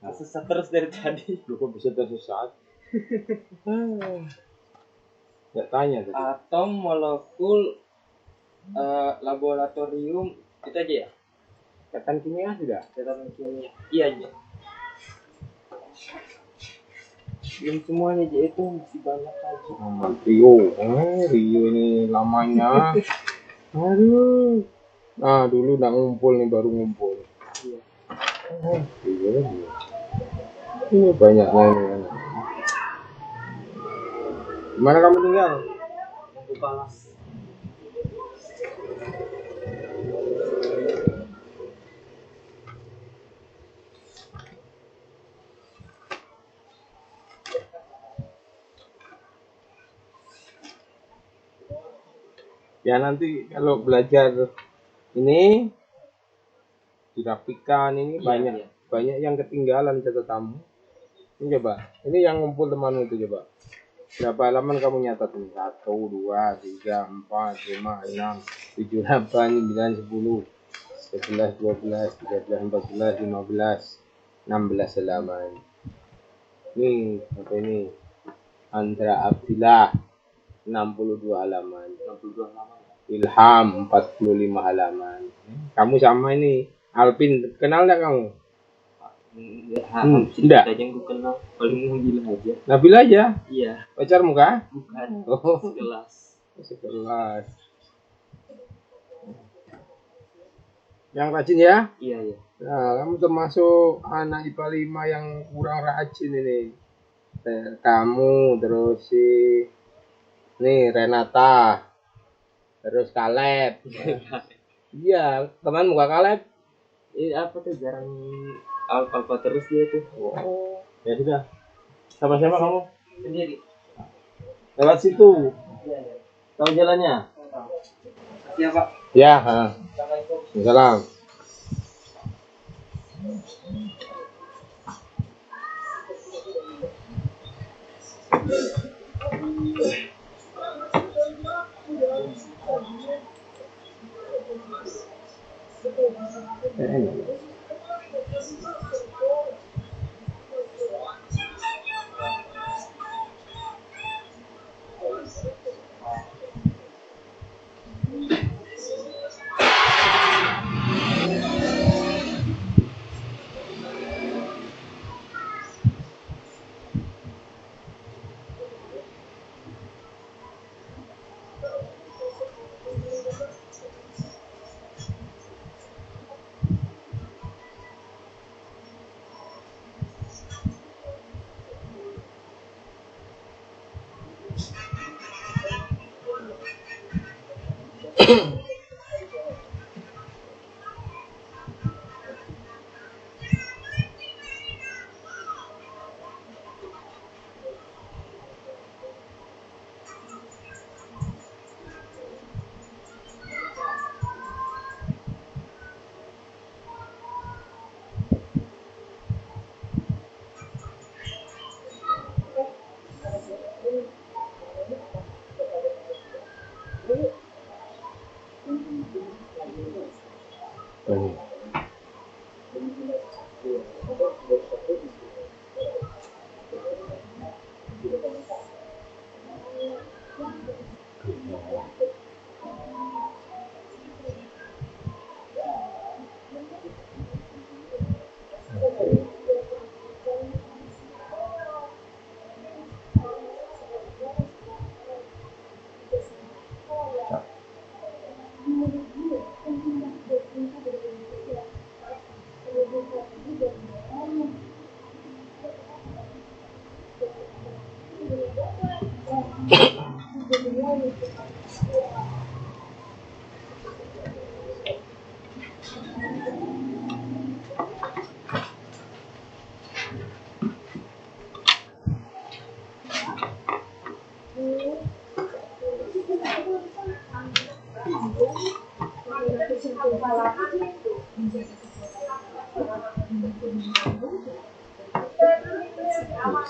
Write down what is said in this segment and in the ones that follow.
Tersesat terus dari tadi. Lu kok bisa tersesat? Nggak tanya tadi. Atom, molekul, laboratorium, itu aja ya? Ikatan kimia sudah. Catatan kimia. Iya aja. Belum semuanya aja itu masih banyak lagi. Aman Rio. Rio ini lamanya. Aduh. Nah dulu udah ngumpul nih, baru ngumpul. Iya. Rio. Ini banyaknya ini. Mana kamu tinggal? Palas. Ya nanti kalau belajar ini dirapikan ini Iya, banyak iya. banyak yang ketinggalan catatamu. Ini coba, ini yang ngumpul temanmu itu coba. Berapa halaman kamu nyatat ini? 1, 2, 3, 4, 5, 6, 7, 8, 9, 10, 11, 12, 13, 14, 15, 16 halaman. Ini apa ini? Andra Abdillah 62 halaman. 62 halaman. Ilham 45 halaman. Kamu sama ini Alvin, kenal enggak kamu? Enggak. Aja yang gue kenal, paling Nabila aja. Nabila aja? Iya. Pacarmu kah? Bukan. Oh, Sekelas. sekelas. Yang rajin ya? Iya, iya. Nah, kamu termasuk anak IPA 5 yang kurang rajin ini. Kamu, terus si nih Renata, terus Kaleb. Iya, temanmu Kak Kaleb? Ini apa tuh, jarang alfa terus dia tuh. Oh, ya sudah. Sama-sama kamu Sendiri. lewat situ. Iya, iya. Tahu jalannya? Iya, Pak. Ya, Salam.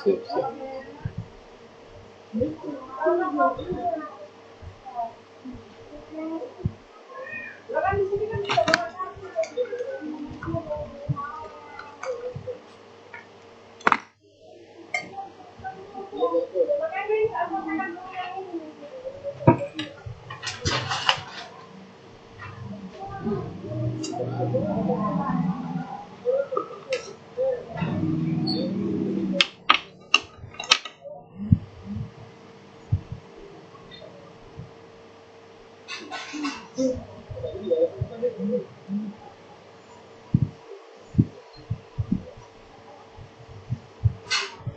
Siap.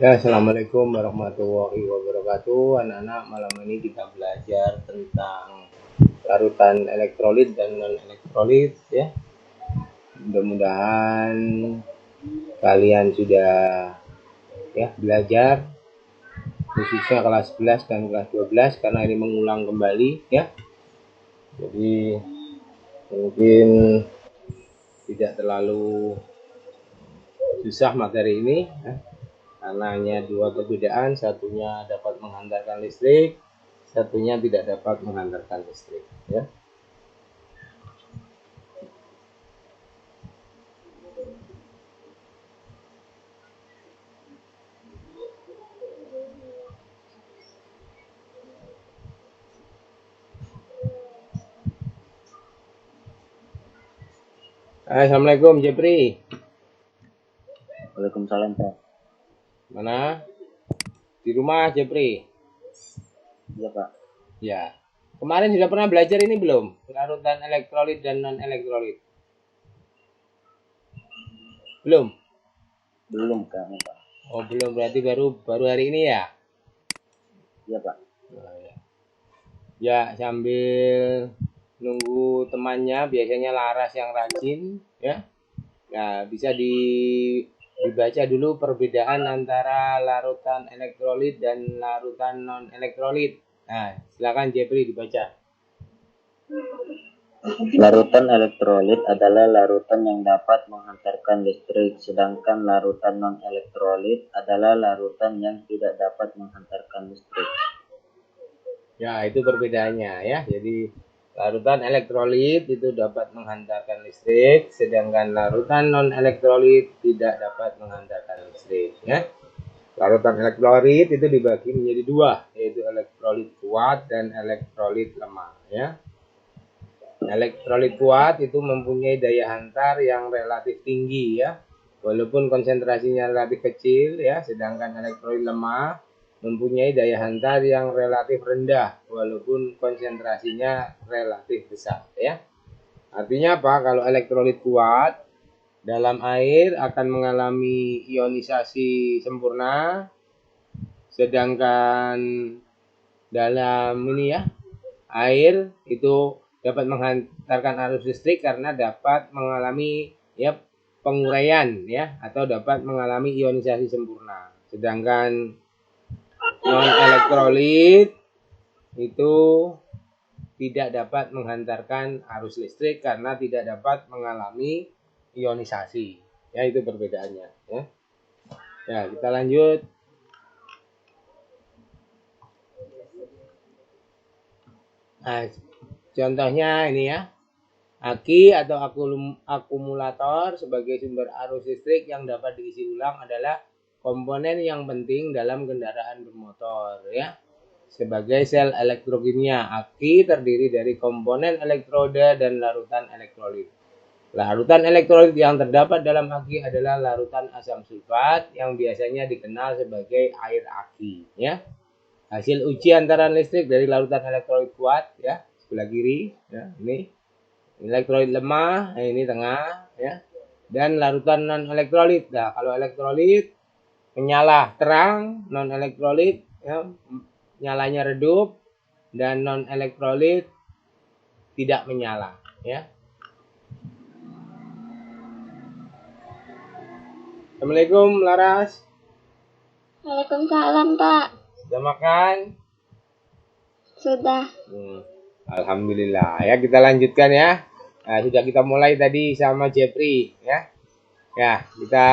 Ya, assalamualaikum warahmatullahi wabarakatuh. Anak-anak, malam ini kita belajar tentang larutan elektrolit dan non elektrolit ya. Mudah-mudahan kalian sudah ya belajar khususnya kelas 11 dan kelas 12 karena ini mengulang kembali ya. Jadi mungkin tidak terlalu susah materi ini ya. Karena hanya dua perbedaan, satunya dapat menghantarkan listrik, satunya tidak dapat menghantarkan listrik ya. Assalamualaikum Jepri. Waalaikumsalam, Pak. Mana? Di rumah Jepri. Iya, Pak. Ya. Kemarin sudah pernah belajar ini belum? Larutan elektrolit dan non elektrolit. Belum? Belum, Kak. Oh, belum, berarti baru hari ini ya? Iya, Pak. Oh, ya. Ya, sambil nunggu temannya, biasanya Laras yang rajin ya. Nah, bisa dibaca dulu perbedaan antara larutan elektrolit dan larutan non elektrolit. Nah, silakan Jepri dibaca. Larutan elektrolit adalah larutan yang dapat menghantarkan listrik, sedangkan larutan non-elektrolit adalah larutan yang tidak dapat menghantarkan listrik. Ya, itu perbedaannya ya. Jadi larutan elektrolit itu dapat menghantarkan listrik, sedangkan larutan non elektrolit tidak dapat menghantarkan listrik ya. Larutan elektrolit itu dibagi menjadi dua, yaitu elektrolit kuat dan elektrolit lemah ya. Elektrolit kuat itu mempunyai daya hantar yang relatif tinggi ya, walaupun konsentrasinya relatif kecil ya, sedangkan elektrolit lemah mempunyai daya hantar yang relatif rendah walaupun konsentrasinya relatif besar ya. Artinya apa? Kalau elektrolit kuat dalam air akan mengalami ionisasi sempurna, sedangkan dalam ini ya air itu dapat menghantarkan arus listrik karena dapat mengalami ya penguraian ya atau dapat mengalami ionisasi sempurna. Sedangkan non elektrolit itu tidak dapat menghantarkan arus listrik karena tidak dapat mengalami ionisasi. Ya, itu perbedaannya ya. Ya, kita lanjut. Nah, contohnya ini ya. Aki atau akumulator sebagai sumber arus listrik yang dapat diisi ulang adalah komponen yang penting dalam kendaraan bermotor ya. Sebagai sel elektrokimia, aki terdiri dari komponen elektroda dan larutan elektrolit. Larutan elektrolit yang terdapat dalam aki adalah larutan asam sulfat yang biasanya dikenal sebagai air aki ya. Hasil uji antaran listrik dari larutan elektrolit kuat ya, sebelah kiri ya, ini elektrolit lemah, ini tengah ya. Dan larutan non elektrolit. Nah, kalau elektrolit menyala terang, non elektrolit ya, nyalanya redup, dan non elektrolit tidak menyala ya. Assalamualaikum Laras. Waalaikumsalam, Pak. Sudah makan? Sudah. Alhamdulillah ya, kita lanjutkan ya. Nah, sudah kita mulai tadi sama Jepri ya. Ya, kita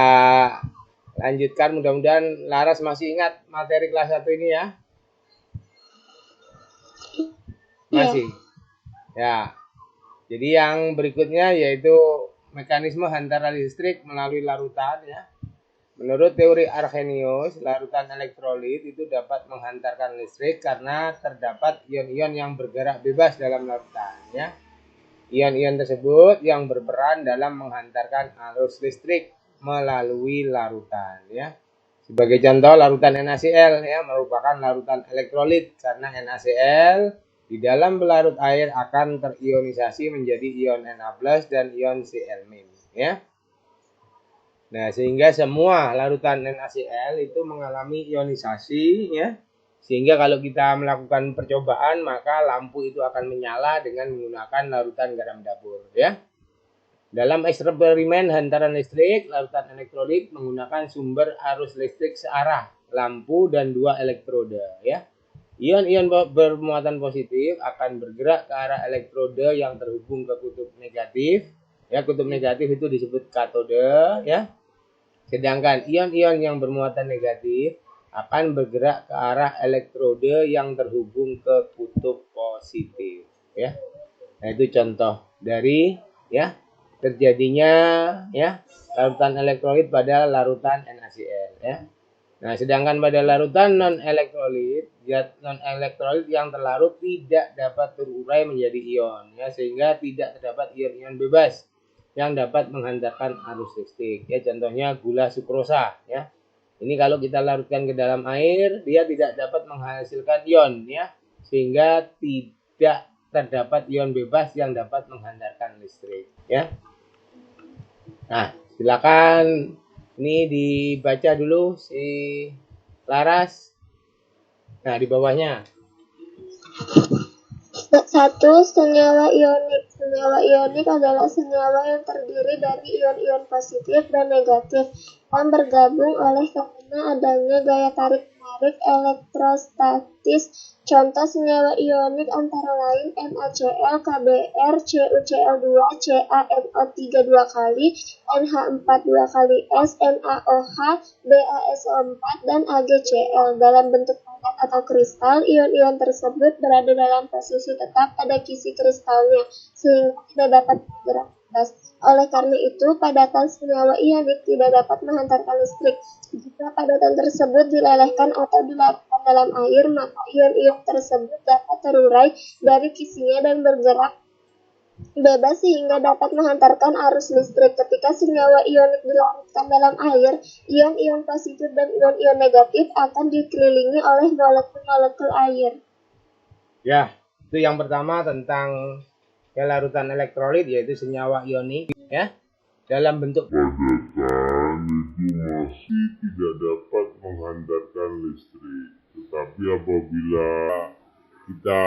lanjutkan, mudah-mudahan Laras masih ingat materi kelas 1 ini ya. Masih. Ya. Jadi yang berikutnya yaitu mekanisme hantaran listrik melalui larutan ya. Menurut teori Arrhenius, larutan elektrolit itu dapat menghantarkan listrik karena terdapat ion-ion yang bergerak bebas dalam larutan ya. Ion-ion tersebut yang berperan dalam menghantarkan arus listrik melalui larutan ya. Sebagai contoh, larutan NaCl ya merupakan larutan elektrolit karena NaCl di dalam pelarut air akan terionisasi menjadi ion Na+ dan ion Cl- ya. Nah, sehingga semua larutan NaCl itu mengalami ionisasi ya. Sehingga kalau kita melakukan percobaan maka lampu itu akan menyala dengan menggunakan larutan garam dapur ya. Dalam eksperimen hantaran listrik, larutan elektrolit menggunakan sumber arus listrik searah, lampu dan 2 elektroda ya. Ion-ion bermuatan positif akan bergerak ke arah elektroda yang terhubung ke kutub negatif. Ya, kutub negatif itu disebut katode ya. Sedangkan ion-ion yang bermuatan negatif akan bergerak ke arah elektroda yang terhubung ke kutub positif ya. Nah, itu contoh dari ya terjadinya ya larutan elektrolit pada larutan NaCl ya. Nah, sedangkan pada larutan non-elektrolit, zat non-elektrolit yang terlarut tidak dapat terurai menjadi ion ya, sehingga tidak terdapat ion-ion bebas yang dapat menghantarkan arus listrik ya. Contohnya gula sukrosa ya. Ini kalau kita larutkan ke dalam air, dia tidak dapat menghasilkan ion ya, sehingga tidak terdapat ion bebas yang dapat menghantarkan listrik ya. Nah, silakan ini dibaca dulu si Laras. Nah, di bawahnya. 1. Senyawa ionik. Senyawa ionik adalah senyawa yang terdiri dari ion-ion positif dan negatif yang bergabung oleh karena adanya gaya tarik-menarik elektrostatis. Contoh senyawa ionik antara lain NaCl, KBr, CuCl2, CaNO3 2 kali, NH4 2 kali S, NaOH, BaSO4, dan AgCl. Dalam bentuk padat atau kristal, ion-ion tersebut berada dalam posisi tetap pada kisi kristalnya, sehingga tidak dapat bergerak bebas. Oleh karena itu, padatan senyawa ionik tidak dapat menghantarkan listrik. Jika padatan tersebut dilelehkan atau dilarutkan dalam air, maka ion-ion tersebut dapat terurai dari kisinya dan bergerak bebas sehingga dapat menghantarkan arus listrik. Ketika senyawa ionik dilarutkan dalam air, ion-ion positif dan ion-ion negatif akan dikelilingi oleh molekul-molekul air. Ya, itu yang pertama tentang ya, larutan elektrolit, yaitu senyawa ionik ya. Dalam bentuk padatan itu masih tidak dapat menghantarkan listrik. Tetapi apabila kita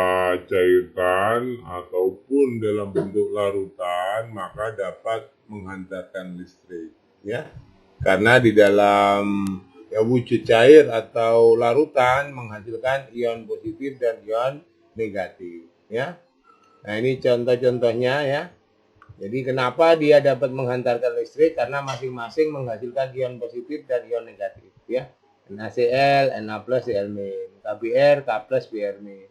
cairkan ataupun dalam bentuk larutan, maka dapat menghantarkan listrik ya. Karena di dalam ya wujud cair atau larutan menghasilkan ion positif dan ion negatif ya. Nah, ini contoh-contohnya ya. Jadi kenapa dia dapat menghantarkan listrik? Karena masing-masing menghasilkan ion positif dan ion negatif ya. NaCl, Na+, Cl-, KBr, K+, Br-,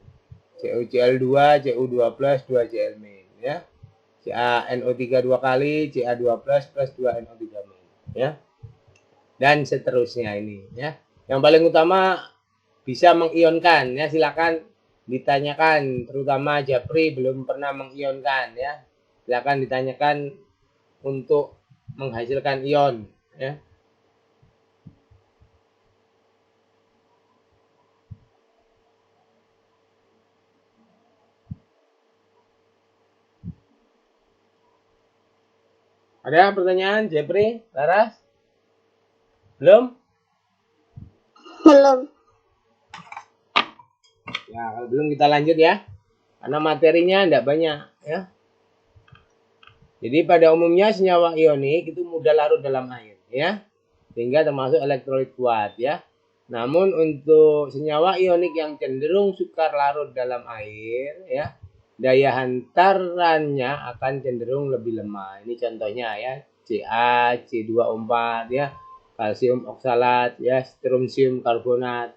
CuCl2, Cu2+, 2Cl- ya. CaNO3 2 kali, Ca2+ plus 2NO3- ya. Dan seterusnya ini ya. Yang paling utama bisa mengionkan ya, silakan ditanyakan, terutama Japri belum pernah mengionkan ya. Silakan ditanyakan untuk menghasilkan ion ya. Ada pertanyaan Japri, Laras? Belum? Belum. Ya, kalau belum kita lanjut ya. Karena materinya tidak banyak ya. Jadi pada umumnya senyawa ionik itu mudah larut dalam air ya. Sehingga termasuk elektrolit kuat ya. Namun untuk senyawa ionik yang cenderung sukar larut dalam air ya, daya hantarannya akan cenderung lebih lemah. Ini contohnya ya, Ca, C2O4 ya, kalsium oksalat ya, strontium karbonat,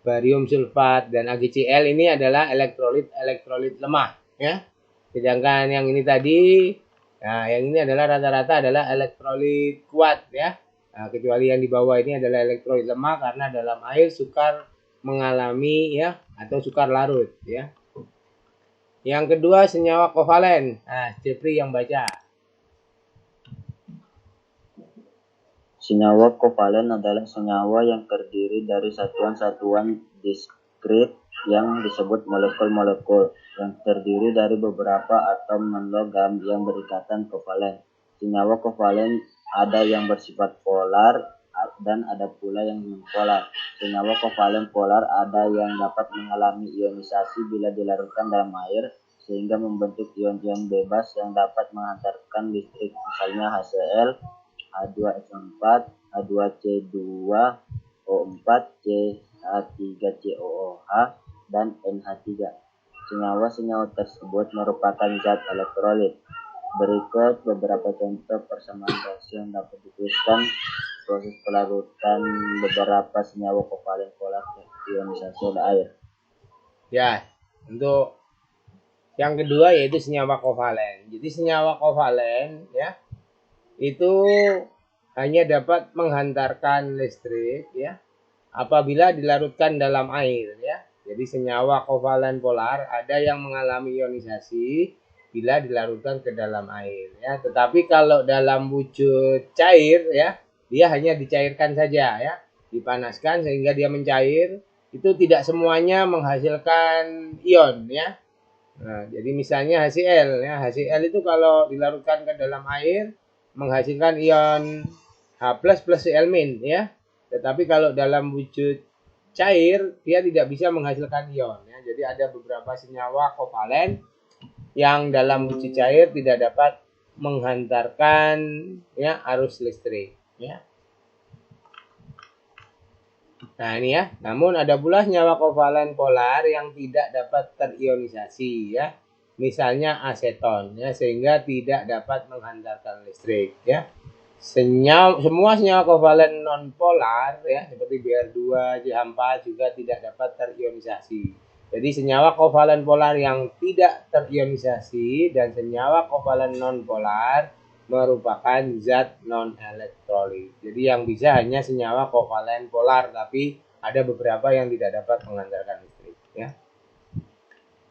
barium sulfat, dan AgCl ini adalah elektrolit lemah ya. Sedangkan yang ini tadi, nah yang ini adalah rata-rata adalah elektrolit kuat ya. Nah, kecuali yang di bawah ini adalah elektrolit lemah karena dalam air sukar mengalami ya atau sukar larut ya. Yang kedua senyawa kovalen. Nah, Jeffrey yang baca. Senyawa kovalen adalah senyawa yang terdiri dari satuan-satuan diskrit yang disebut molekul-molekul yang terdiri dari beberapa atom non-logam yang berikatan kovalen. Senyawa kovalen ada yang bersifat polar dan ada pula yang nonpolar. Senyawa kovalen polar ada yang dapat mengalami ionisasi bila dilarutkan dalam air sehingga membentuk ion-ion bebas yang dapat menghantarkan listrik, misalnya HCl, H2SO4, H2C2, O4, CH3COOH, dan NH3. Senyawa-senyawa tersebut merupakan zat elektrolit. Berikut beberapa contoh persamaan reaksi yang dapat dituliskan proses pelarutan beberapa senyawa kovalen polar ke ionisasi oleh air. Ya, untuk yang kedua yaitu senyawa kovalen. Jadi senyawa kovalen ya itu hanya dapat menghantarkan listrik ya apabila dilarutkan dalam air ya. Jadi senyawa kovalen polar ada yang mengalami ionisasi bila dilarutkan ke dalam air ya. Tetapi kalau dalam wujud cair ya, dia hanya dicairkan saja ya, dipanaskan sehingga dia mencair. Itu tidak semuanya menghasilkan ion ya. Nah, jadi misalnya HCl ya, HCl itu kalau dilarutkan ke dalam air menghasilkan ion H+ plus Cl- ya. Tetapi kalau dalam wujud cair dia tidak bisa menghasilkan ion ya. Jadi ada beberapa senyawa kovalen yang dalam wujud cair tidak dapat menghantarkan ya arus listrik ya. Nah ini ya, namun ada pula senyawa kovalen polar yang tidak dapat terionisasi ya. Misalnya aseton ya, sehingga tidak dapat menghantarkan listrik ya. Semua senyawa kovalen nonpolar ya seperti Br2, CH4 juga tidak dapat terionisasi. Jadi senyawa kovalen polar yang tidak terionisasi dan senyawa kovalen nonpolar merupakan zat non-elektrolit. Jadi yang bisa hanya senyawa kovalen polar, tapi ada beberapa yang tidak dapat menghantarkan listrik ya.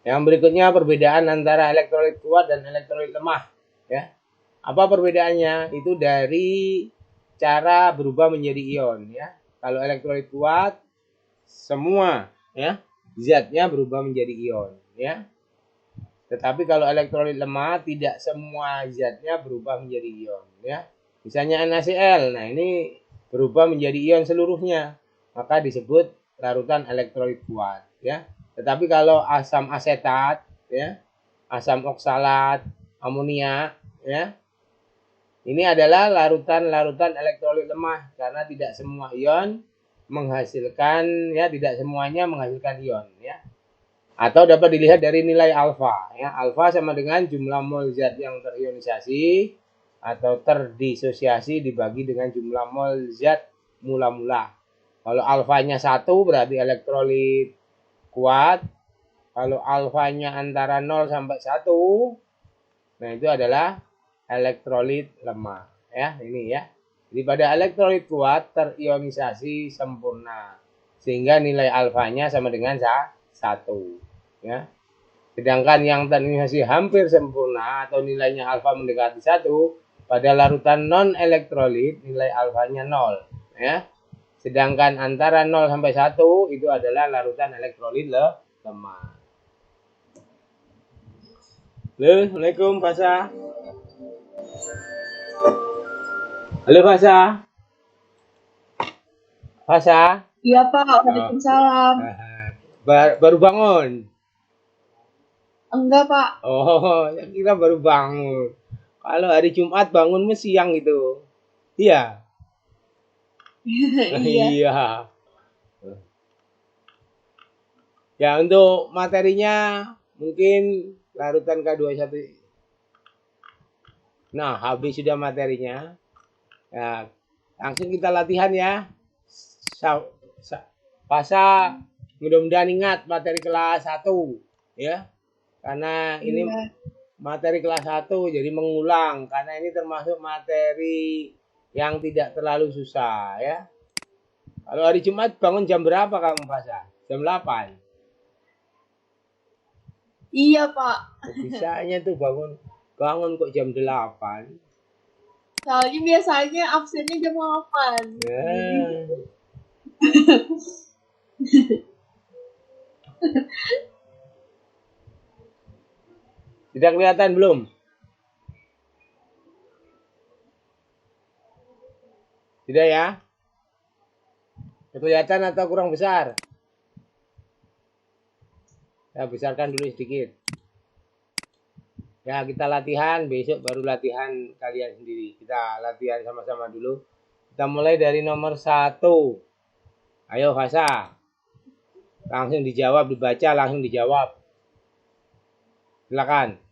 Yang berikutnya perbedaan antara elektrolit kuat dan elektrolit lemah ya. Apa perbedaannya? Itu dari cara berubah menjadi ion ya. Kalau elektrolit kuat semua ya zatnya berubah menjadi ion ya. Tetapi kalau elektrolit lemah tidak semua zatnya berubah menjadi ion ya. Misalnya NaCl. Nah, ini berubah menjadi ion seluruhnya. Maka disebut larutan elektrolit kuat ya. Tetapi kalau asam asetat ya, asam oksalat, amonia ya, ini adalah larutan-larutan elektrolit lemah karena tidak semua ion menghasilkan ya, tidak semuanya menghasilkan ion ya. Atau dapat dilihat dari nilai alfa ya. Alfa sama dengan jumlah mol zat yang terionisasi atau terdisosiasi dibagi dengan jumlah mol zat mula-mula. Kalau alfanya 1 berarti elektrolit kuat. Kalau alfanya antara 0 sampai 1, nah itu adalah elektrolit lemah ya, ini ya. Jadi pada elektrolit kuat terionisasi sempurna sehingga nilai alfanya sama dengan 1 ya. Sedangkan yang terionisasi hampir sempurna atau nilainya alfa mendekati 1 pada larutan non elektrolit nilai alfanya 0 ya. Sedangkan antara 0 sampai 1 itu adalah larutan elektrolit lemah. Assalamualaikum Fasa. Halo Fasa. Fasa. Iya Pak, waalaikumsalam. Baru bangun? Enggak Pak. Oh, saya kira baru bangun. Kalau hari Jumat bangunmu siang itu. Iya. Iya. Iya. Ya untuk materinya mungkin larutan K21. Nah, habis sudah materinya. Ya, langsung kita latihan ya. Fasa mudah-mudahan ingat materi kelas 1 ya. Karena ini materi kelas 1 jadi mengulang karena ini termasuk materi yang tidak terlalu susah ya. Kalau hari Jumat bangun jam berapa kamu Fasa? Jam 8. Iya Pak. Bisanya tuh bangun kok jam 8. Soalnya biasanya absennya jam 8. Sudah kelihatan belum? Tidak ya? Kelihatan atau kurang besar? Ya, besarkan dulu sedikit. Ya, kita latihan, besok baru latihan kalian sendiri. Kita latihan sama-sama dulu. Kita mulai dari nomor 1. Ayo Fasa. Langsung dijawab, dibaca, langsung dijawab. Silakan.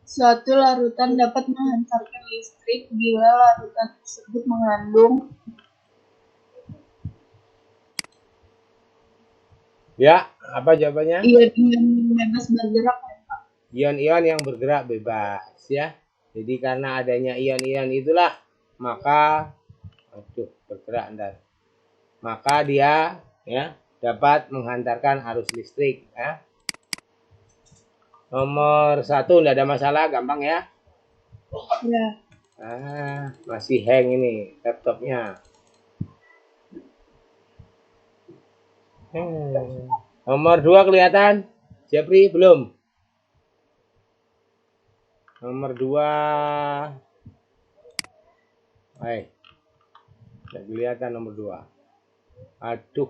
Suatu larutan dapat menghantarkan listrik bila larutan tersebut mengandung. Ya, apa jawabannya? Ion-ion bebas bergerak. Ion-ion yang bergerak bebas ya. Jadi karena adanya ion-ion itulah maka bergerak ntar. Maka dia ya dapat menghantarkan arus listrik ya. Nomor 1 tidak ada masalah, gampang ya. Ya. Masih hang ini laptopnya. Nomor 2 kelihatan? Jepri belum? Nomor 2. Tidak kelihatan nomor 2. Aduh.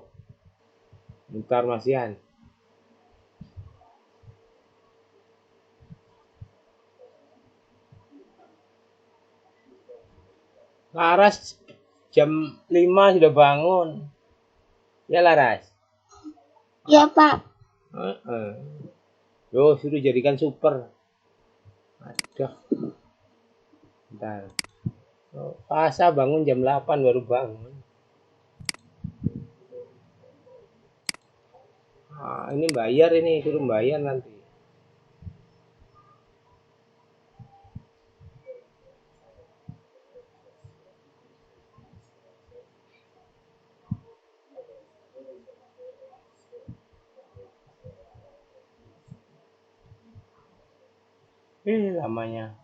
Bentar masihan. Laras jam 5 sudah bangun. Ya Laras? Ya Pak. Yo, suruh jadikan super. Aduh. Bentar. Fasa bangun jam 8 baru bangun. Ini bayar ini, suruh bayar nanti. Lamanya.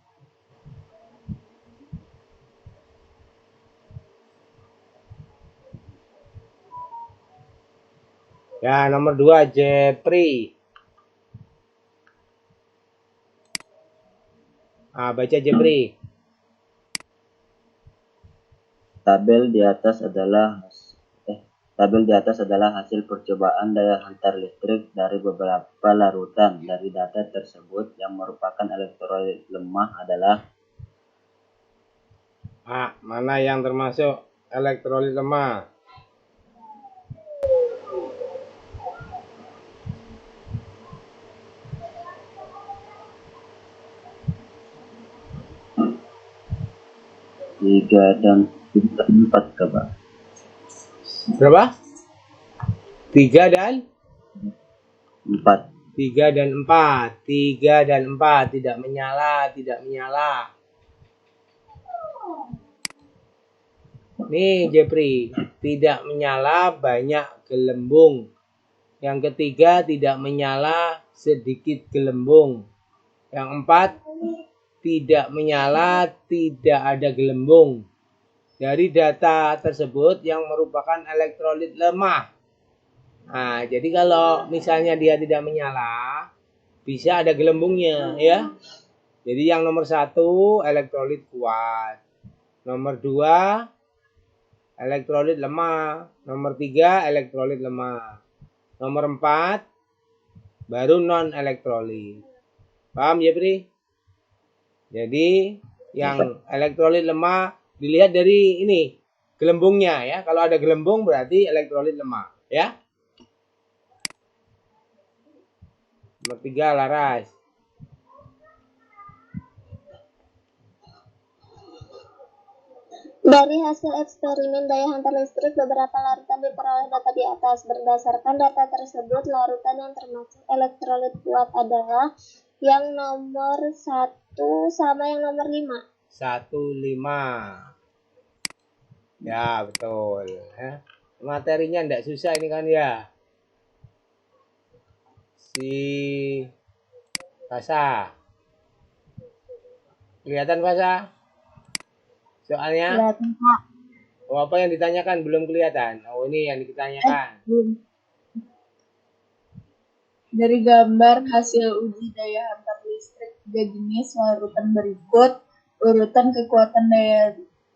Ya, nomor 2 Jepri. Baca Jepri. Tabel di atas adalah hasil percobaan daya hantar listrik dari beberapa larutan. Dari data tersebut yang merupakan elektrolit lemah adalah mana yang termasuk elektrolit lemah? Tiga dan 4 coba. Berapa? 3 dan 4. 3 dan 4. 3 dan 4 tidak menyala. Nih Jepri, tidak menyala banyak gelembung. Yang ketiga tidak menyala sedikit gelembung. Yang 4 tidak menyala tidak ada gelembung. Dari data tersebut yang merupakan elektrolit lemah. Jadi kalau misalnya dia tidak menyala, bisa ada gelembungnya ya. Jadi yang nomor 1 elektrolit kuat. Nomor 2 elektrolit lemah. Nomor 3 elektrolit lemah. Nomor 4 baru non elektrolit. Paham ya, Pri? Jadi yang elektrolit lemah dilihat dari ini gelembungnya ya. Kalau ada gelembung berarti elektrolit lemah ya. Nomor 3 Laras. Dari hasil eksperimen daya hantar listrik, beberapa larutan diperoleh data di atas. Berdasarkan data tersebut, larutan yang termasuk elektrolit kuat adalah yang nomor 1 sama yang nomor 5. 1, 5. Ya, betul. Materinya tidak susah ini kan ya. Si Fasa. Kelihatan Fasa? Soalnya? Kelihatan Pak. Apa yang ditanyakan belum kelihatan? Ini yang ditanyakan. Dari gambar hasil uji daya hantar listrik 3 jenis larutan berikut, Urutan kekuatan daya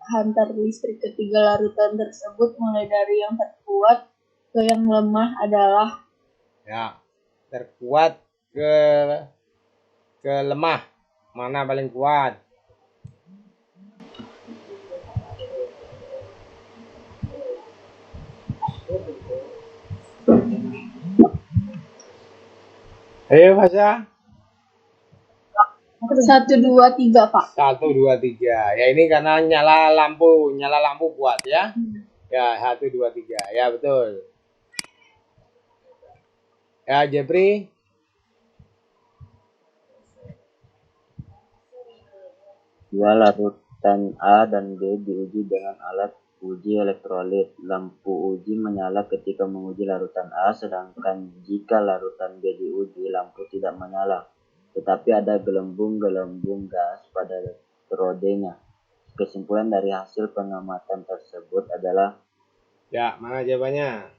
hantar listrik ketiga larutan tersebut mulai dari yang terkuat ke yang lemah adalah Ya, terkuat ke lemah. Mana paling kuat? Ayo, Fasya. 1, 2, 3, Pak. 1, 2, 3. Ya, ini karena nyala lampu kuat ya. Ya, 1, 2, 3. Ya, betul. Ya, Jepri. Dua larutan A dan B diuji dengan alat uji elektrolit. Lampu uji menyala ketika menguji larutan A, sedangkan jika larutan B diuji, lampu tidak menyala. Tetapi ada gelembung-gelembung gas pada elektrodenya. Kesimpulan dari hasil pengamatan tersebut adalah Ya, mana jawabannya?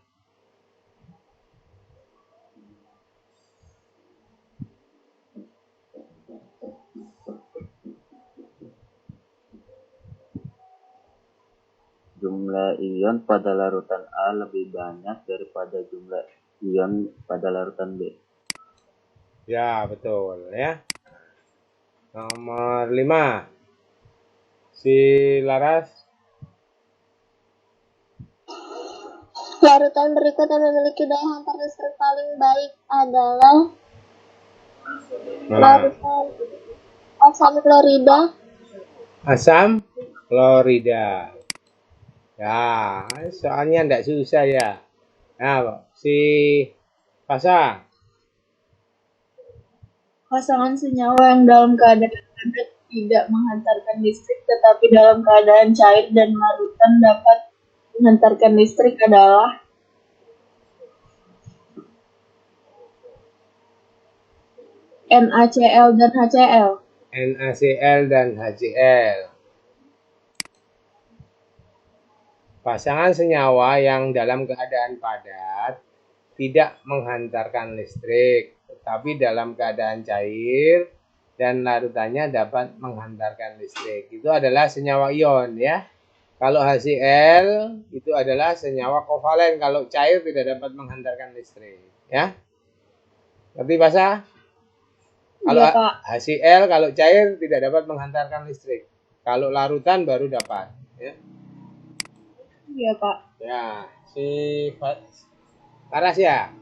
jumlah ion pada larutan A lebih banyak daripada jumlah ion pada larutan B. Ya, betul ya. Nomor 5. Si Laras. Larutan berikut yang memiliki daya hantar listrik paling baik adalah larutan asam klorida, Asam klorida. Ya, soalnya enggak susah ya. Nah, si Pasang. Pasangan senyawa yang dalam keadaan padat tidak menghantarkan listrik tetapi dalam keadaan cair dan larutan dapat menghantarkan listrik adalah NaCl dan HCl. NaCl dan HCl. Pasangan senyawa yang dalam keadaan padat tidak menghantarkan listrik, tetapi dalam keadaan cair dan larutannya dapat menghantarkan listrik. Itu adalah senyawa ion ya. Kalau HCl itu adalah senyawa kovalen, kalau cair tidak dapat menghantarkan listrik ya. Ngerti Pasha? Kalau Iya, Pak. HCl kalau cair tidak dapat menghantarkan listrik. Kalau larutan baru dapat ya. Iya, Pak. Ya, si Laras ya.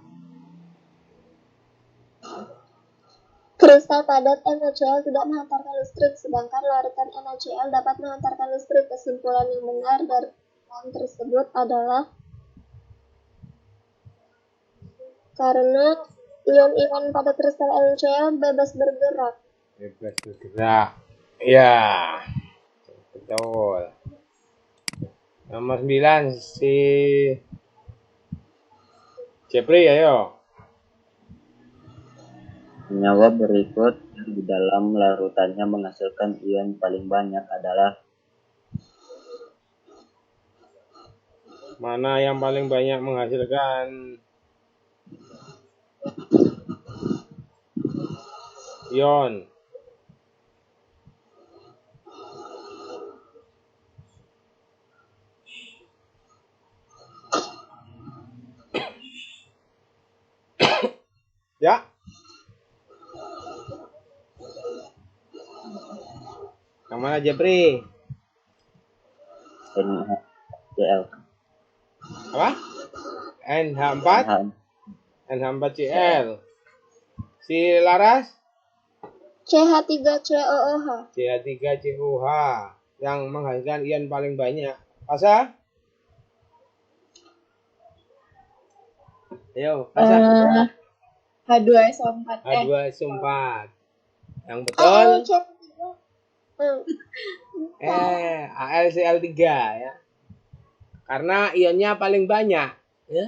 kristal padat NaCl tidak menghantarkan listrik, sedangkan larutan NaCl dapat menghantarkan listrik. Kesimpulan yang benar dari hal tersebut adalah karena ion-ion pada kristal NaCl bebas bergerak. Bebas bergerak. Ya, betul. Nomor 9 si Jepri ayo. Senyawa berikut yang di dalam larutannya menghasilkan ion paling banyak adalah Mana yang paling banyak menghasilkan ion? Ya. Yang mana Jepri? NaCl. Apa? NH4? NH4Cl. Si Laras? CH3COOH. CH3COH yang menghasilkan ion paling banyak. Pasha? Ayo, Pasha. H2SO4. H2SO4. Yang betul? AlCl3 ya. Karena ionnya paling banyak ya.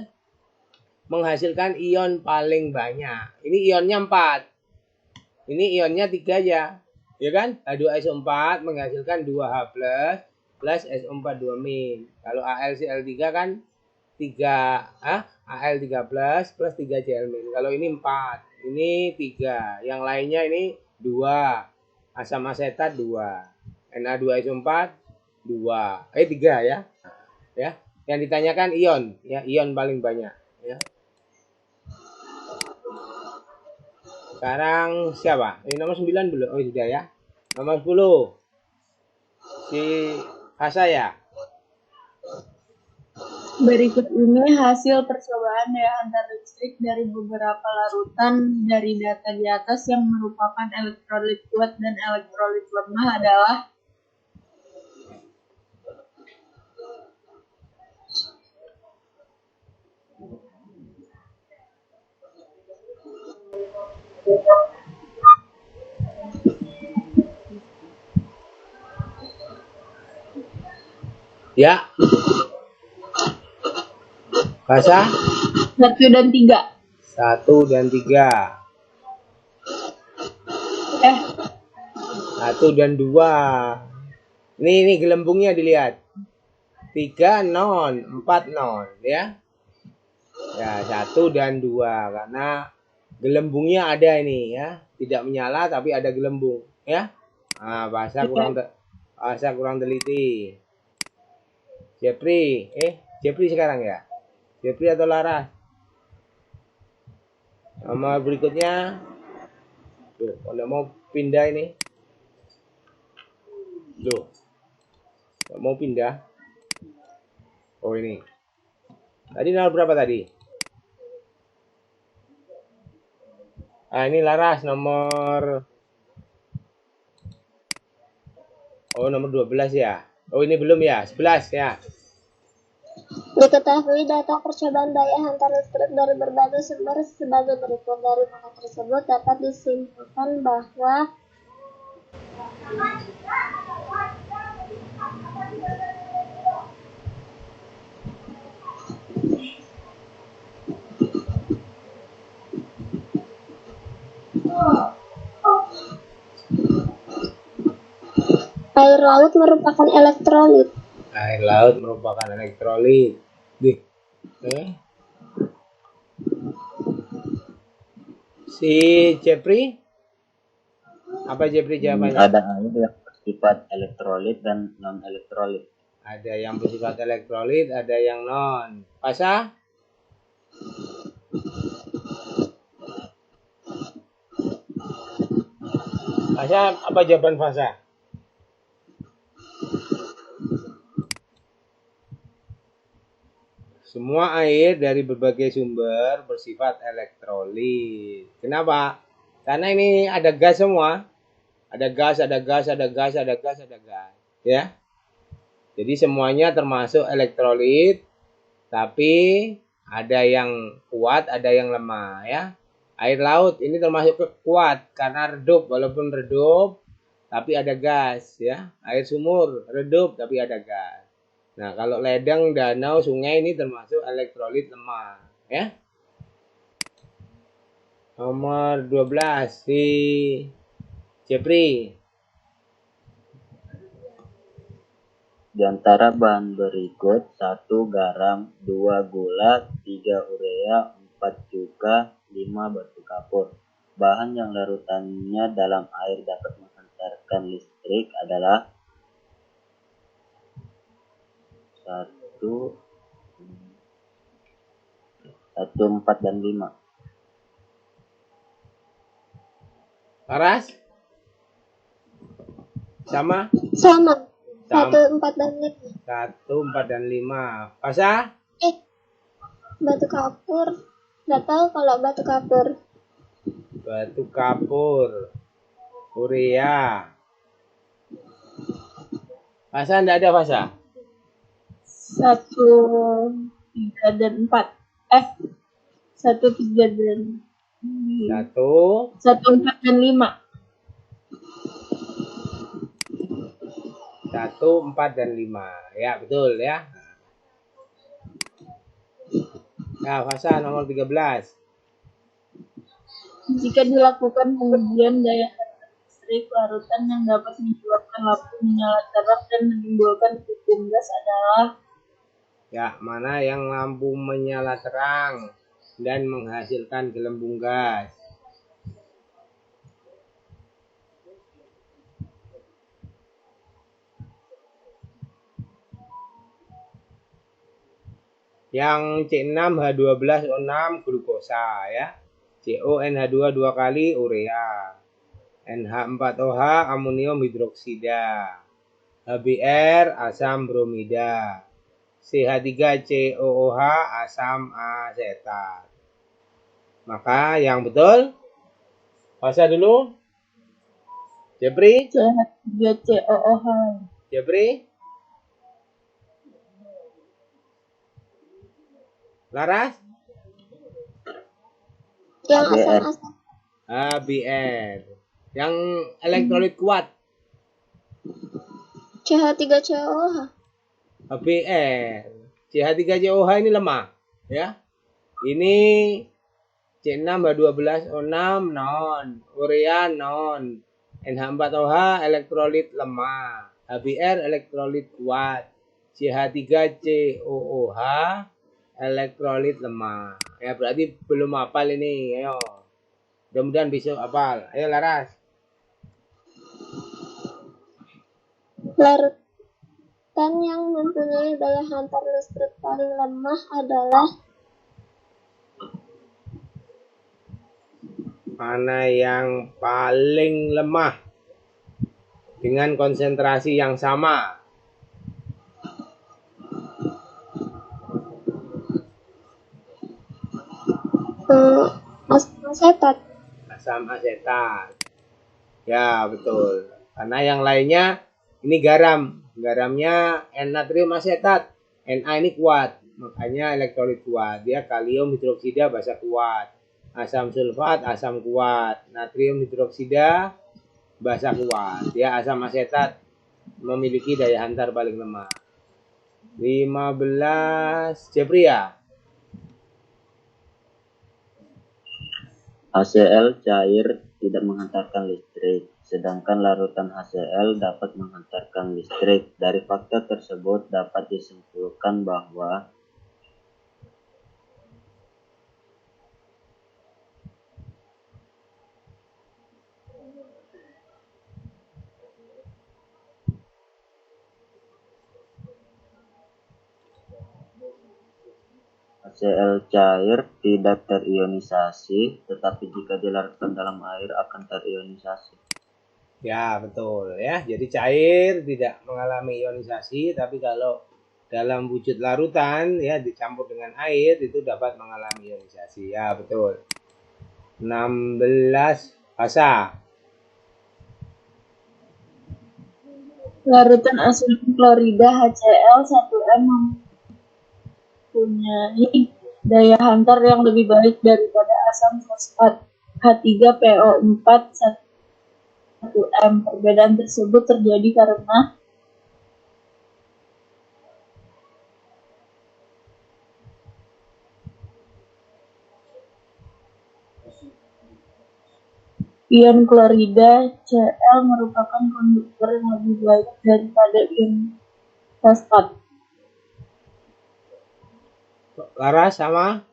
Menghasilkan ion paling banyak. Ini ionnya 4. Ini ionnya 3 ya. Ya kan? H2SO4 menghasilkan 2H+ plus SO4 2-. Kalau AlCl3 kan 3 Al3 plus 3 Cl-. Kalau ini 4, ini 3. Yang lainnya ini 2. Asam asetat 2. Na2SO4 2. 3 ya. Ya. Yang ditanyakan ion, ya, ion paling banyak, ya. Sekarang siapa? Ini nomor 9 belum? Oh, sudah ya. Nomor 10. Si Hasa ya. Berikut ini hasil percobaan daya hantar listrik dari beberapa larutan dari data di atas yang merupakan elektrolit kuat dan elektrolit lemah adalah Ya. Hasa 1 dan 3. 1 dan 3. 1 dan 2. Ini gelembungnya dilihat. 3 non, 4 non, ya. Ya, 1 dan 2 karena gelembungnya ada ini, ya. Tidak menyala tapi ada gelembung, ya. Nah, bahasa kurang teliti. Jepri sekarang ya. Jepri atau Laras? Nomor berikutnya. Tuh, kalau mau pindah ini. Tuh. Mau pindah. Oh, ini. Tadi nomor berapa tadi? Ini Laras nomor. Oh, nomor 12 ya. Oh, ini belum ya. 11 ya. Diketahui data percobaan daya hantar listrik dari berbagai sumber sebagai berikut. Dari data tersebut dapat disimpulkan bahwa air laut merupakan elektrolit. Air laut merupakan elektrolit. Si Jepri? Apa Jepri jawabannya? Ada air yang bersifat elektrolit dan non elektrolit. Ada yang bersifat elektrolit, ada yang non. Fasa? Fasa, apa jawaban Fasa? Semua air dari berbagai sumber bersifat elektrolit. Kenapa? Karena ini ada gas semua. Ada gas, ada gas, ada gas, ada gas, ada gas. Ya. Jadi semuanya termasuk elektrolit. Tapi ada yang kuat, ada yang lemah ya. Air laut ini termasuk kuat karena redup, walaupun redup tapi ada gas ya. Air sumur redup tapi ada gas. Nah, kalau ledeng, danau, sungai ini termasuk elektrolit lemah ya. Nomor 12 si Jepri. Di antara bahan berikut 1 garam, 2 gula, 3 urea, 4 cuka, 5 batu kapur. Bahan yang larutannya dalam air dapat menghantarkan listrik adalah 1, 4, dan 5. Laras? Sama? Sama. 1, 4, dan 5. 1, 4, dan 5. Fasa? Batu kapur. Nggak tahu kalau batu kapur. Batu kapur. Urea. Fasa enggak ada Fasa? 1, 3, dan 4. 1, 3, dan 1, 4, dan 5. 1, 4, dan 5. Ya, betul ya. Nah, Fasa nomor 13. Jika dilakukan pengujian daya listrik larutan yang dapat menyebabkan lampu menyala terang dan menimbulkan gelembung gas adalah Ya, mana yang lampu menyala terang dan menghasilkan gelembung gas? Yang C6H12O6 glukosa ya. CONH2 2 kali urea. NH4OH amonium hidroksida. HBr asam bromida. CH3COOH asam asetat. Maka yang betul baca dulu. Jepri? CH3COOH. Jepri? Laras? Yang HBr. asam-asam. HBr. Yang elektrolit kuat? CH3COOH. HBr. CH3COOH ini lemah ya. Ini C6H12O6 non, urea non, NH4OH elektrolit lemah, HBr elektrolit kuat, CH3COOH elektrolit lemah. Ya berarti belum hafal ini. Ayo. Mudah-mudahan besok hafal. Ayo Laras. Larutan yang mempunyai daya hantar listrik paling lemah adalah Mana yang paling lemah dengan konsentrasi yang sama? asam asetat. Asam asetat. Ya betul. Karena yang lainnya ini garam. Garamnya N-natrium asetat. Na ini kuat. Makanya elektrolit kuat. Dia kalium hidroksida basa kuat. Asam sulfat asam kuat. Natrium hidroksida basa kuat. Dia asam asetat memiliki daya hantar paling lemah. 15 Jepria. HCl cair tidak menghantarkan listrik, sedangkan larutan HCl dapat menghantarkan listrik. Dari fakta tersebut dapat disimpulkan bahwa HCl cair tidak terionisasi, tetapi jika dilarutkan dalam air akan terionisasi. Ya, betul ya. Jadi cair tidak mengalami ionisasi, tapi kalau dalam wujud larutan ya dicampur dengan air itu dapat mengalami ionisasi. Ya, betul. 16 Fasa. Larutan asam klorida HCl 1M mempunyai daya hantar yang lebih baik daripada asam fosfat H3PO4 1M. Perbedaan tersebut terjadi karena ion klorida Cl merupakan konduktor yang lebih baik daripada ion fosfat. Laras sama?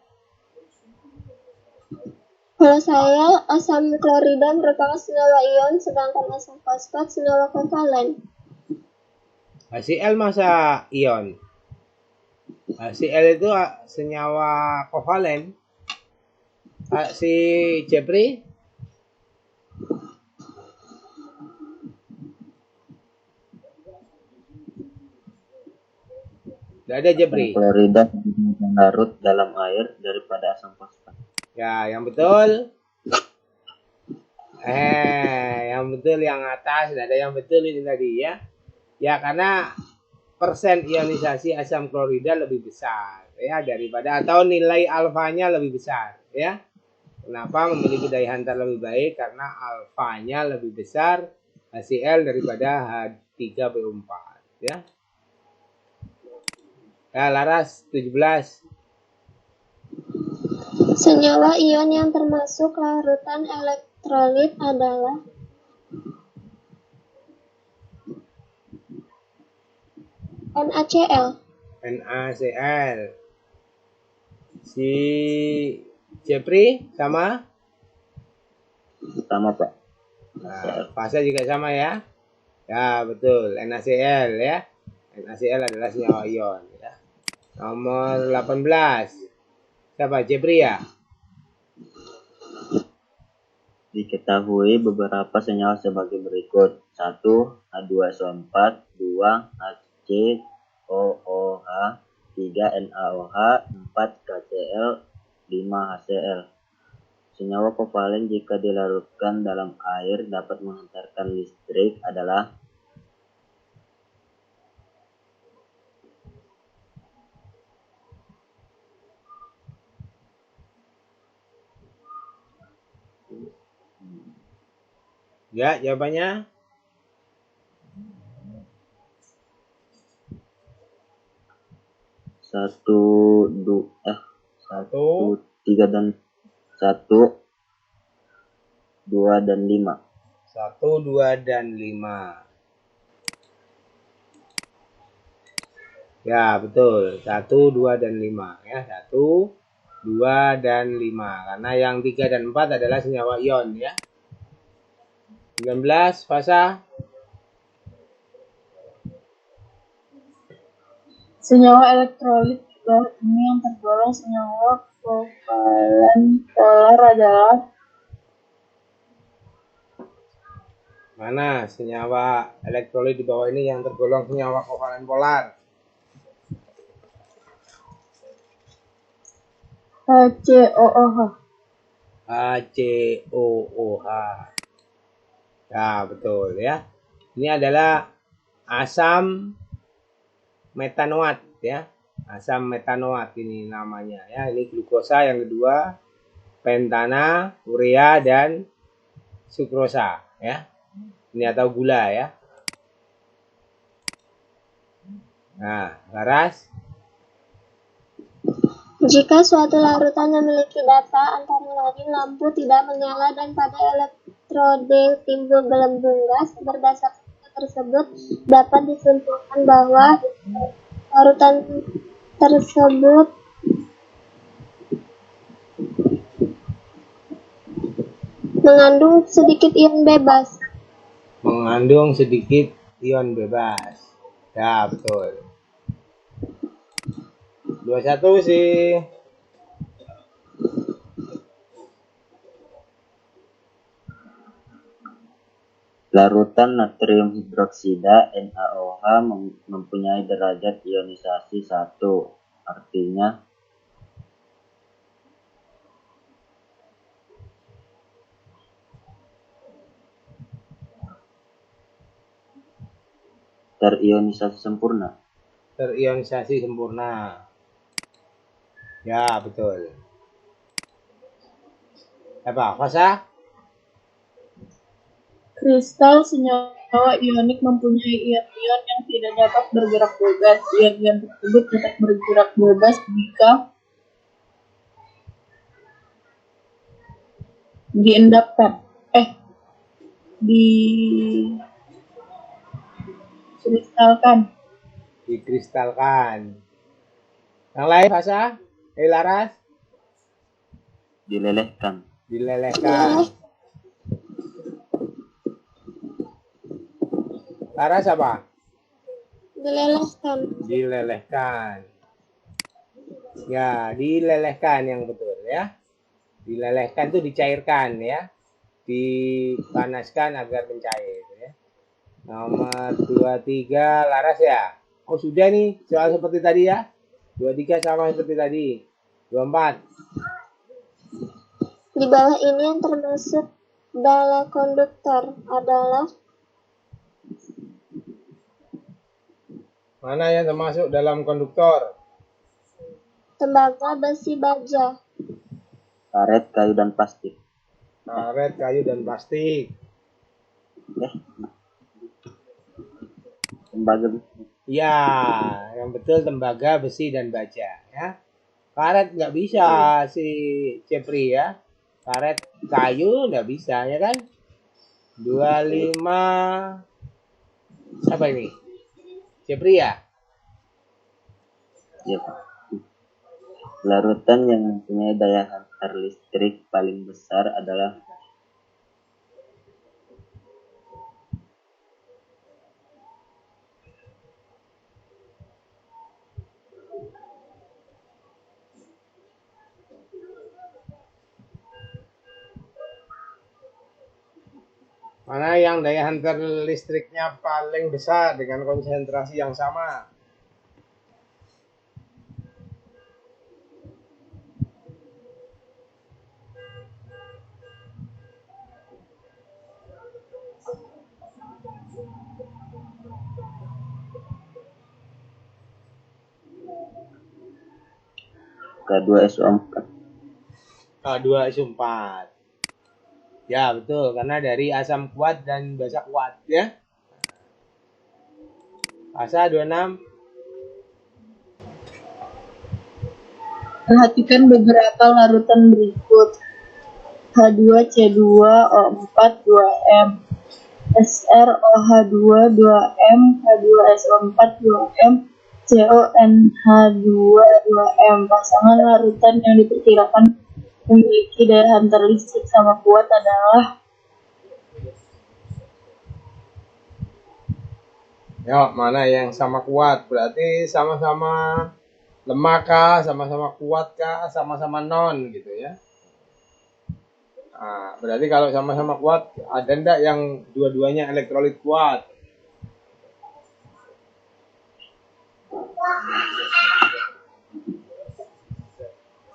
Kalau saya, asam klorida merupakan senyawa ion, sedangkan asam fosfat senyawa kovalen. HCl masa ion? HCl itu senyawa kovalen. Si Jepri? Tidak ada Jepri. Klorida lebih larut dalam air daripada asam fosfat. Ya, yang betul. Yang betul yang atas, tidak ada yang betul ini tadi ya. Ya, karena persen ionisasi asam klorida lebih besar ya daripada atau nilai alfanya lebih besar ya. Kenapa memiliki daya hantar lebih baik? Karena alfanya lebih besar HCl daripada H3PO4 ya. Ya, Laras 17. Senyawa ion yang termasuk larutan elektrolit adalah NaCl. NaCl. Si Jepri sama? Sama Pak. Nah, fase juga sama ya. Ya, betul. NaCl ya. NaCl adalah senyawa ion ya. Nomor 18. Siapa? Jepri ya? Diketahui beberapa senyawa sebagai berikut. 1. H2SO4, 2. HCOOH, 3. NaOH, 4. KCl, 5. HCl. Senyawa kovalen jika dilarutkan dalam air dapat menghantarkan listrik adalah Ya, jawabannya? satu, tiga dan 1, 2 dan 5. 1, 2, dan 5. Ya, betul. 1, 2, dan 5. Ya, 1, 2, dan 5. Karena yang 3 dan 4 adalah senyawa ion ya. 19, Fasa. Senyawa elektrolit di bawah ini yang tergolong senyawa kovalen polar adalah Mana senyawa elektrolit di bawah ini yang tergolong senyawa kovalen polar? HCOOH. HCOOH. Ya, betul ya. Ini adalah asam metanoat ya. Asam metanoat ini namanya ya. Ini glukosa yang kedua, pentana, urea, dan sukrosa ya. Ini atau gula ya. Nah, Laras. Jika suatu larutan memiliki data antara lain lampu tidak menyala dan pada elektrode timbul gelembung gas, berdasarkan data tersebut dapat disimpulkan bahwa larutan tersebut mengandung sedikit ion bebas. Mengandung sedikit ion bebas. Ya, betul. 21 sih. Larutan natrium hidroksida NaOH mempunyai derajat ionisasi 1. Artinya terionisasi sempurna. Terionisasi sempurna. Ya, betul. Apa? Fasa? Kristal senyawa ionik mempunyai ion-ion yang tidak dapat bergerak bebas. Ion-ion tersebut dapat bergerak bebas jika diendapkan. Dikristalkan. Dikristalkan. Yang lain, Fasa? Laras? Dilelehkan. Dilelehkan. Laras apa? Dilelehkan. Dilelehkan. Ya, dilelehkan yang betul ya. Dilelehkan itu dicairkan ya. Dipanaskan agar mencair ya. Nomor 23 Laras ya. Oh, sudah nih soal seperti tadi ya. 23 sama seperti tadi. 24. Di bawah ini yang termasuk dalam konduktor adalah Mana yang termasuk dalam konduktor? tembaga, besi, baja. Karet, kayu, dan plastik. Karet, kayu, dan plastik. Tembaga. Ya, yang betul tembaga, besi, dan baja ya. Karet nggak bisa si Cepri ya. Karet kayu nggak bisa ya kan. 25 apa ini? Cepri ya? Ya, Pak. Larutan yang mempunyai daya hantar listrik paling besar adalah Mana yang daya hantar listriknya paling besar dengan konsentrasi yang sama? K2SO4. K2SO4. Ya, betul. Karena dari asam kuat dan basa kuat, ya. Asa 26. Perhatikan beberapa larutan berikut. H2C2O4 2M, SrOH2 2M, H2SO4 2M, CONH2 2M. Pasangan larutan yang diperkirakan memiliki daya hantar listrik sama kuat adalah Ya, mana yang sama kuat? Berarti sama-sama lemah kah, sama-sama kuat kah, sama-sama non gitu ya. Nah, berarti kalau sama-sama kuat, ada enggak yang dua-duanya elektrolit kuat?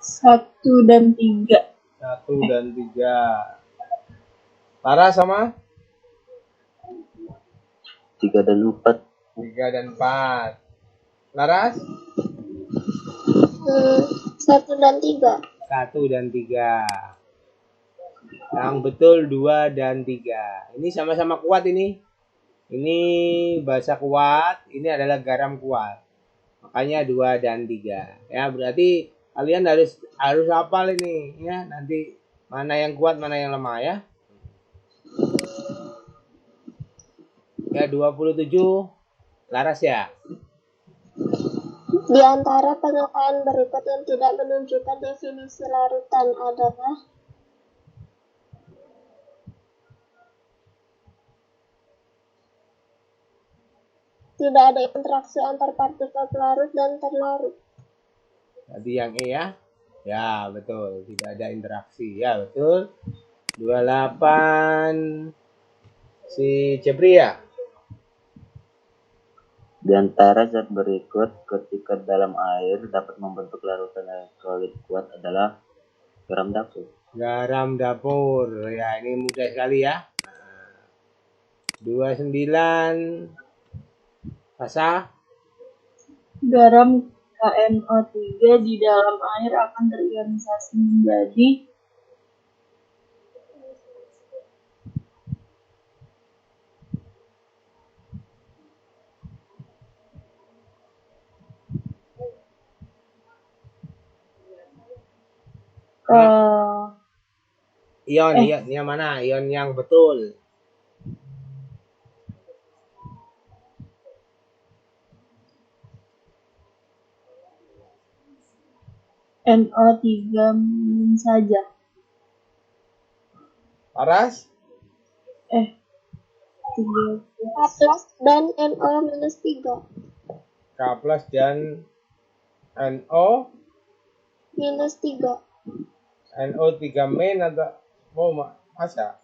Satu dan 3. 1 dan 3. Lara sama? 3 dan 4. 3 dan 4. Laras? 1 dan 3. 1 dan 3. Yang betul 2 dan 3. Ini sama-sama kuat ini. Ini basa kuat, ini adalah garam kuat. Makanya 2 dan 3. Ya, berarti kalian harus hafal ini ya, nanti mana yang kuat, mana yang lemah ya. Ya, 27 Laras ya. Di antara pernyataan berikut yang tidak menunjukkan definisi larutan adalah tidak ada interaksi antar partikel pelarut dan terlarut. Tadi yang E ya. Ya, betul. Tidak ada interaksi. Ya, betul. 28 si Jepri ya. Di antara zat berikut ketika dalam air dapat membentuk larutan elektrolit kuat adalah garam dapur. Garam dapur. Ya, ini mudah sekali ya. 29 Asa. Garam KNO3 di dalam air akan terionisasi menjadi Ion, ion yang mana? Ion yang betul. NO3- saja. Paras? 3. K+ dan NO-3. K plus dan NO -3. NO3 main atau masa?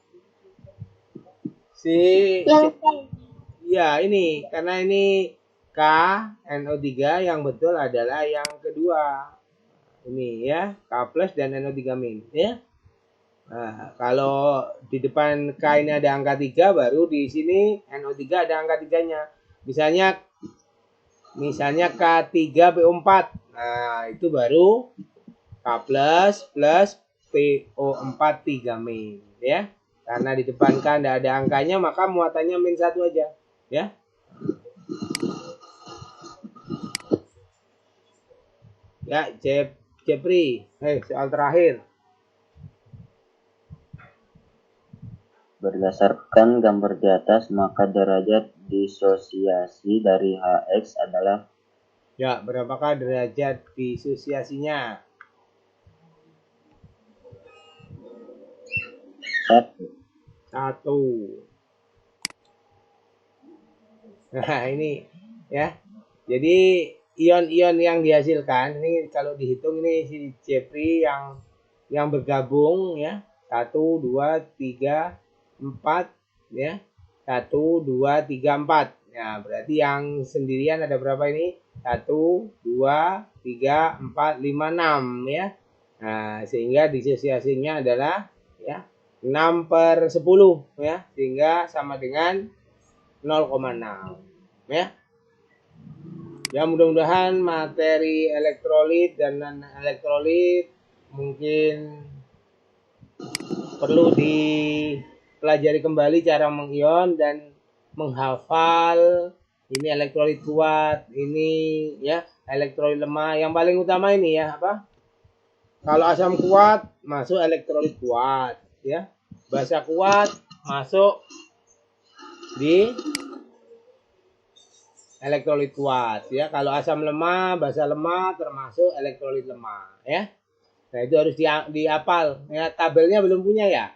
Yang Ya, ini karena ini K NO3 yang betul adalah yang kedua. Ini ya, K plus dan NO3 min ya. Nah, kalau di depan K ini ada angka 3, baru di sini NO3 ada angka 3-nya. Misalnya K3PO4. Nah, itu baru K plus PO4 3 min ya. Karena di depan K tidak ada angkanya, maka muatannya min 1 aja ya. Ya, Jepri, soal terakhir. Berdasarkan gambar di atas, maka derajat disosiasi dari HX adalah Ya, berapakah derajat disosiasinya? 1. Nah, ini ya. Jadi ion-ion yang dihasilkan ini kalau dihitung ini si Jeffrey yang bergabung ya. 1, 2, 3, 4, ya. 1, 2, 3, 4. Nah, berarti yang sendirian ada berapa ini? 1, 2, 3, 4, 5, 6 ya. Nah, sehingga disosiasinya adalah ya 6/10 ya, sehingga sama dengan 0,6 ya. Ya, mudah-mudahan materi elektrolit dan non elektrolit mungkin perlu dipelajari kembali cara mengion dan menghafal ini elektrolit kuat, ini ya elektrolit lemah. Yang paling utama ini ya apa? Kalau asam kuat masuk elektrolit kuat ya. Basa kuat masuk di elektrolit kuat ya. Kalau asam lemah, basa lemah termasuk elektrolit lemah ya. Nah, itu harus dihafal ya. Tabelnya belum punya ya.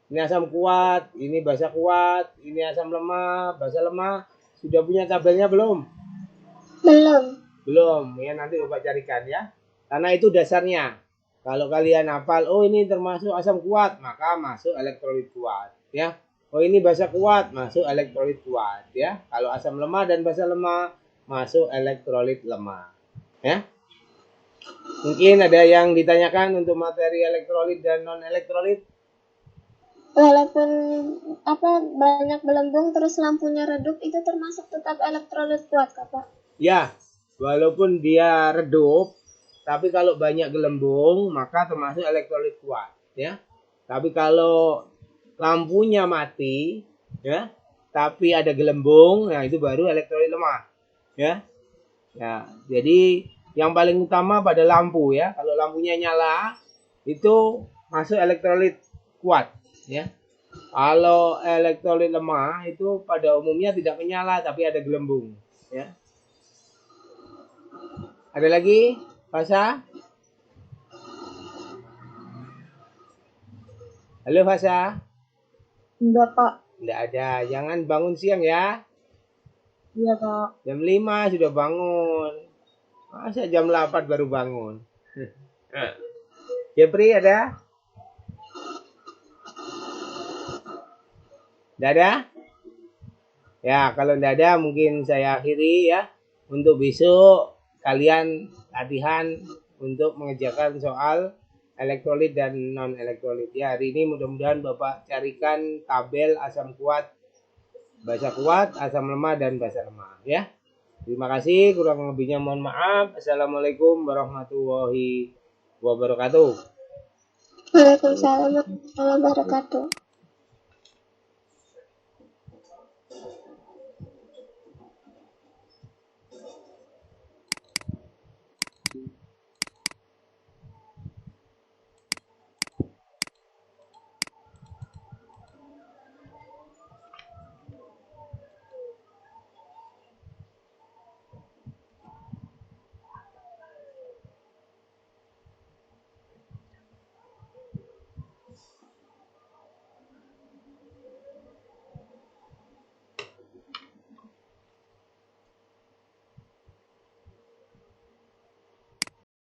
Ini asam kuat, ini basa kuat, ini asam lemah, basa lemah. Sudah punya tabelnya belum? Belum. Belum ya, nanti Bapak carikan ya. Karena itu dasarnya. Kalau kalian hafal, oh ini termasuk asam kuat, maka masuk elektrolit kuat ya. Oh ini basa kuat, masuk elektrolit kuat ya. Kalau asam lemah dan basa lemah, masuk elektrolit lemah ya. Mungkin ada yang ditanyakan untuk materi elektrolit dan non elektrolit. Walaupun banyak gelembung terus lampunya redup, itu termasuk tetap elektrolit kuat, Pak? Ya, walaupun dia redup, tapi kalau banyak gelembung maka termasuk elektrolit kuat ya. Tapi kalau lampunya mati ya, tapi ada gelembung, nah itu baru elektrolit lemah ya. Ya, jadi yang paling utama pada lampu ya. Kalau lampunya nyala itu masuk elektrolit kuat ya. Kalau elektrolit lemah itu pada umumnya tidak menyala tapi ada gelembung ya. Ada lagi, Fasa? Halo Fasa? Enggak, Pak. Tidak ada. Jangan bangun siang ya. Iya, Pak. Jam 5 sudah bangun. Masa jam 8 baru bangun? Jepri ada? Tidak ada? Ya, kalau tidak ada mungkin saya akhiri ya. Untuk besok kalian latihan untuk mengerjakan soal elektrolit dan non elektrolit ya. Hari ini mudah-mudahan Bapak carikan tabel asam kuat, basa kuat, asam lemah dan basa lemah ya. Terima kasih, kurang lebihnya mohon maaf. Assalamualaikum warahmatullahi wabarakatuh. Waalaikumsalam warahmatullahi wabarakatuh.